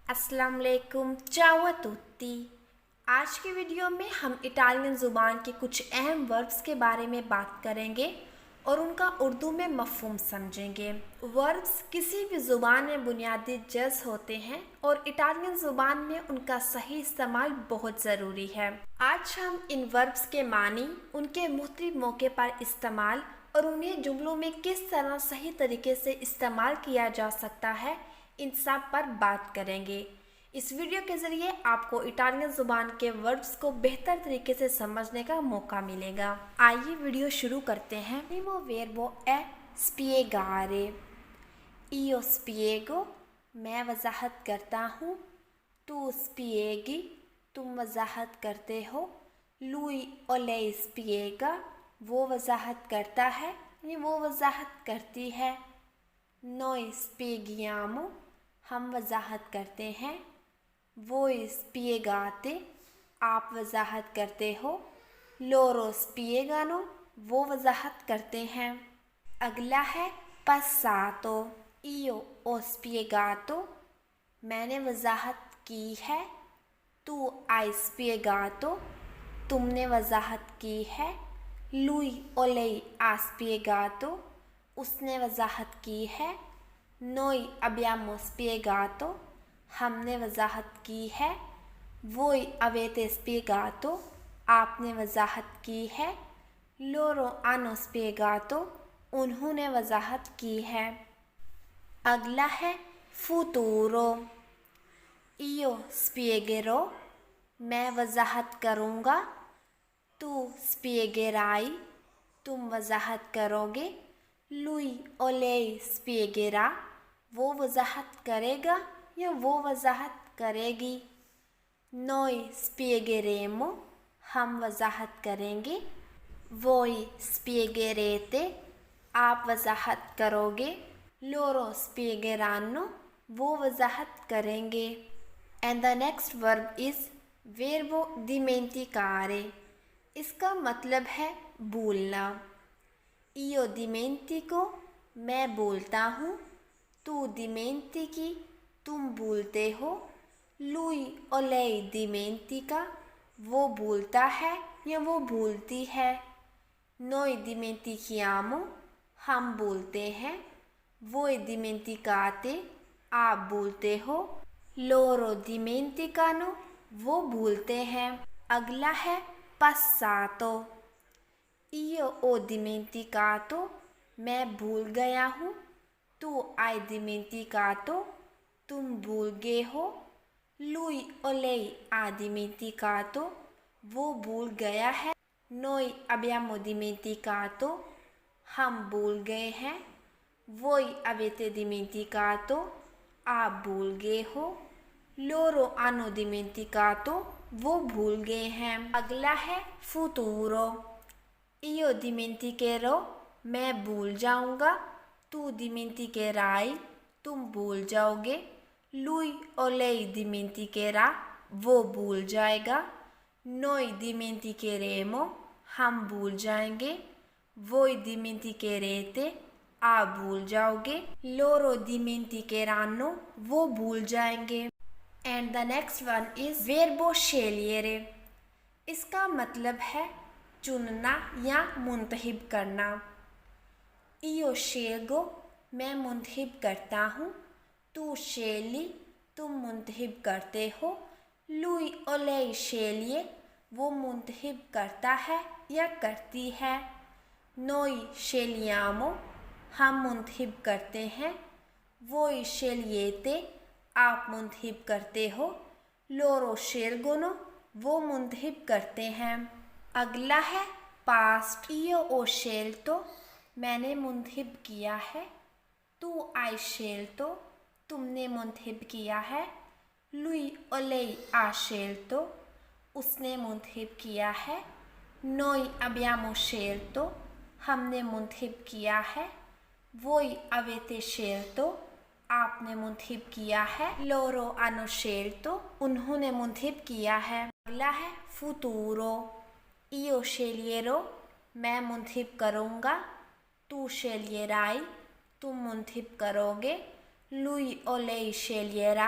अस्सलाम वालेकुम, चाओ तुत्ती। आज की वीडियो में हम इटालियन ज़ुबान के कुछ अहम वर्ब्स के बारे में बात करेंगे और उनका उर्दू में मफ़हूम समझेंगे। वर्ब्स किसी भी ज़ुबान में बुनियादी जज़ होते हैं और इटालियन ज़ुबान में उनका सही इस्तेमाल बहुत ज़रूरी है। आज हम इन वर्ब्स के मानी, उनके मुख्तलिफ मौके पर इस्तेमाल और उन्हें जुमलों में किस तरह सही तरीके से इस्तेमाल किया जा सकता है, इन सब पर बात करेंगे। इस वीडियो के ज़रिए आपको इटालियन ज़ुबान के वर्ड्स को बेहतर तरीके से समझने का मौका मिलेगा। आइए वीडियो शुरू करते हैं। Primo verbo è spiegare। Io spiego, मैं वजाहत करता हूँ। Tu spieghi, तुम वजाहत करते हो। Lui o lei spiega, वो वजाहत करता है या वो वजाहत करती है। Noi spieghiamo, हम वजाहत करते हैं। Voi spiegate, आप वजाहत करते हो। Loro spiegano, वो वजाहत करते हैं। अगला है passato। Io ho spiegato, मैंने वजाहत की है। Tu hai spiegato, तुमने वजाहत की है। Lui o lei ha spiegato, उसने वजाहत की है। Noi abbiamo spiegato, हमने वजाहत की है। Voi avete spiegato, आपने वजाहत की है। Loro hanno spiegato, उन्होंने वजाहत की है। अगला है futuro। Io spiegherò, मैं वजाहत करूँगा। Tu spiegherai, तुम वजाहत करोगे। Lui o lei spiegherà, वो वजाहत करेगा या वो वजाहत करेगी। Noi spiegheremo, हम वजाहत करेंगे। Voi spiegherete, आप वजाहत करोगे। Loro spiegheranno, वो वजाहत करेंगे। And the next verb is verbo dimenticare। इसका मतलब है भूलना। Io dimentico, मैं भूलता हूँ। Tu dimentichi, तुम भूलते हो। Lui o lei dimentica, वो भूलता है या वो भूलती है। Noi dimentichiamo, हम भूलते हैं। Voi dimenticate, आप भूलते हो। Loro dimenticano, वो भूलते हैं। अगला है passato। Io ho dimenticato, मैं भूल गया हूँ। Tu hai dimenticato, तुम भूल गए हो। Lui o lei ha dimenticato, वो भूल गया है। Noi abbiamo dimenticato, हम भूल गए हैं। Voi avete dimenticato, आप भूल गए हो। Loro hanno dimenticato, वो भूल गए हैं। अगला है futuro। Io dimenticherò, मैं भूल जाऊँगा। Tu dimenticherai, तुम भूल जाओगे। Lui o lei dimenticherà, वो भूल जाएगा। Noi dimenticheremo, हम भूल जाएंगे। Voi dimenticherete, आप भूल जाओगे। Loro dimenticheranno, वो भूल जाएंगे। And the next one is verbo scegliere। इसका मतलब है चुनना या मुंतखब करना। Io scelgo, मैं मुंतखब करता हूँ। Tu scegli, तुम मुंतखब करते हो। Lui o lei sceglie, वो मुंतखब करता है या करती है। Noi scegliamo, हम मुंतखब करते हैं। Voi scegliete, आप मुंतखब करते हो। Loro scelgono, वो मुंतखब करते हैं। अगला है पास्ट। Io ho scelto, मैंने मुंतखब किया है। Tu hai scelto, तुमने मुंतखब किया है। Lui o lei ha scelto, उसने मुंतखब किया है। Noi abbiamo scelto, हमने मुंतखब किया है। Voi avete scelto, आपने मुंतखब किया है। Loro hanno scelto, उन्होंने मुंतखब किया है। अगला है futuro। Io sceglierò, मैं मुंतखब करूँगा। Tu sceglierai, तुम मुंतखब करोगे। Lui o lei sceglierà,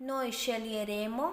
Noi sceglieremo,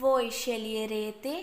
Voi sceglierete,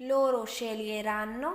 Loro sceglieranno,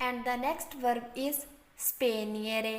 And the next verb is spegnere.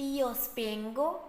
Io spengo,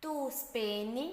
Tu spegni,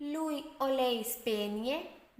Lui o lei spegne,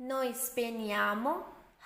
Noi spegniamo,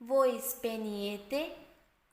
Voi spegnete,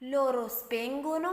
Loro spengono,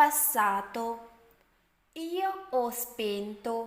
passato. Io ho spento,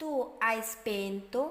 Tu hai spento,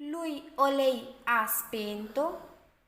Lui o lei ha spento,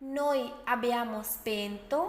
Noi abbiamo spento,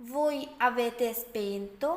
Voi avete spento,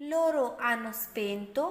Loro hanno spento,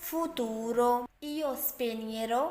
futuro. Io spegnerò,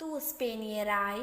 Tu spegnerai,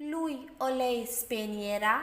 Lui o lei spegnerà,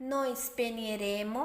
Noi spegneremo,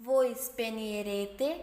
Voi spegnerete,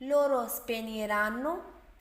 Loro spegneranno,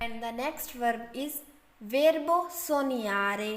And the next verb is verbo sognare.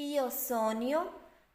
Io sogno,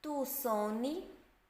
Tu sogni,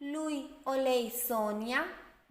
Lui o lei sogna,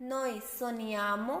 Noi sogniamo,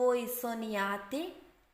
Voi sognate,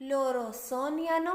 Loro sognano,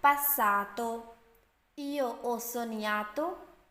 passato. Io ho sognato,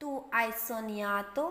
Tu hai sognato,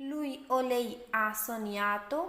Lui o lei ha sognato,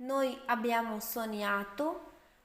Noi abbiamo sognato,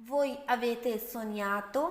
Voi avete sognato,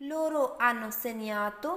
Loro hanno sognato,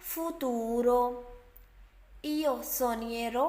futuro. Io sognerò,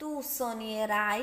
Tu sognerai,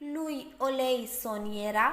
Lui o lei sognerà,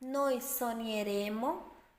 Noi sogneremo,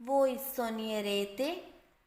Voi sognerete,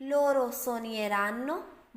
Loro sogneranno,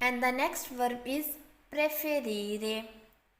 And the next verb is preferire,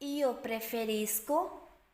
Io preferisco,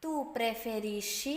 Tu preferisci,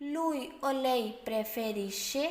Lui o lei preferisce,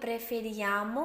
preferiamo,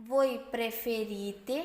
Voi preferite,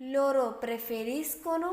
Loro preferiscono,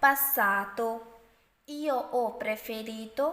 passato. Io ho preferito,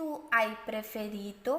Tu hai preferito,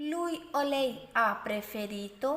Lui o lei ha preferito,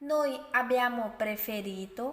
Noi abbiamo preferito,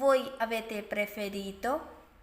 Voi avete preferito,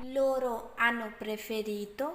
Loro hanno preferito,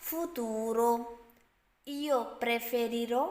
futuro. Io preferirò,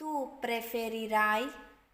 Tu preferirai,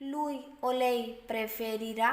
Lui o lei preferirà,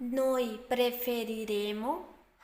Noi preferiremo,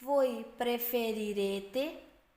Voi preferirete,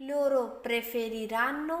Loro preferiranno,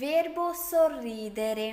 verbo sorridere.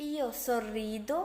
Io sorrido,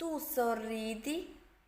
Tu sorridi,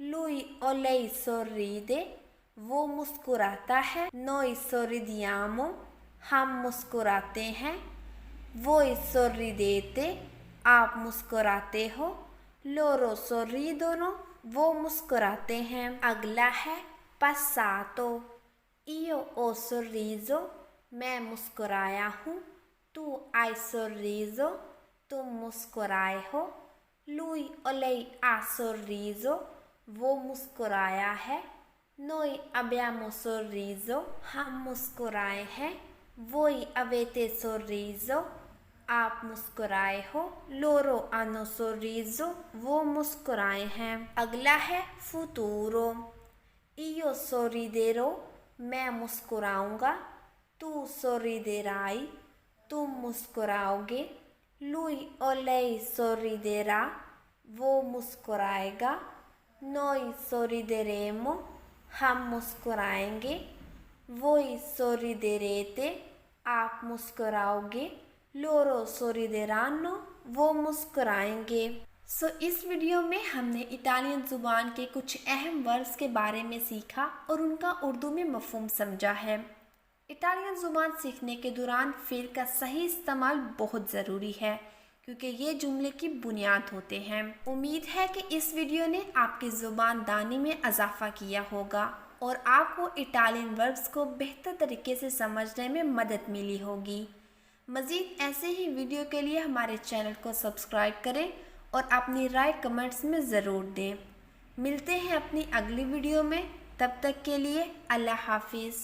Lui o lei sorride, वो मुस्कुराता है. Noi sorridiamo, हम मुस्कुराते हैं. Voi sorridete, आप मुस्कुराते हो. Loro sorridono, वो मुस्कुराते हैं. अगला है passato. Io ho sorriso, मैं मुस्कुराया हूँ. Tu hai sorriso, तुम मुस्कुराए हो. Lui o lei ha sorriso, वो मुस्कुराया है. Noi abbiamo sorriso, हम मुस्कुराए हैं. Voi avete sorriso, आप मुस्कुराए हो. Loro hanno sorriso, वो मुस्कुराए हैं. अगला है futuro. Io sorriderò, मैं मुस्कुराऊंगा. Tu sorriderai, तुम मुस्कुराओगे. Lui o lei sorriderà, वो मुस्कुराएगा. Noi sorrideremo, हम मुस्कुराएंगे. Voi sorriderete, आप मुस्कुराओगे. Loro sorrideranno, वो मुस्कुराएंगे. इस वीडियो में हमने इटालियन ज़ुबान के कुछ अहम वर्ड्स के बारे में सीखा और उनका उर्दू में मफ़हूम समझा है. इटालियन ज़ुबान सीखने के दौरान फ़ेल का सही इस्तेमाल बहुत ज़रूरी है क्योंकि ये जुमले की बुनियाद होते हैं. उम्मीद है कि इस वीडियो ने आपकी ज़ुबान दानी में इजाफ़ा किया होगा और आपको इटालियन वर्ड्स को बेहतर तरीके से समझने में मदद मिली होगी. मज़ीद ऐसे ही वीडियो के लिए हमारे चैनल को सब्सक्राइब करें और अपनी राय कमेंट्स में ज़रूर दें. मिलते हैं अपनी अगली वीडियो में. तब तक के लिए अल्लाह हाफिज़.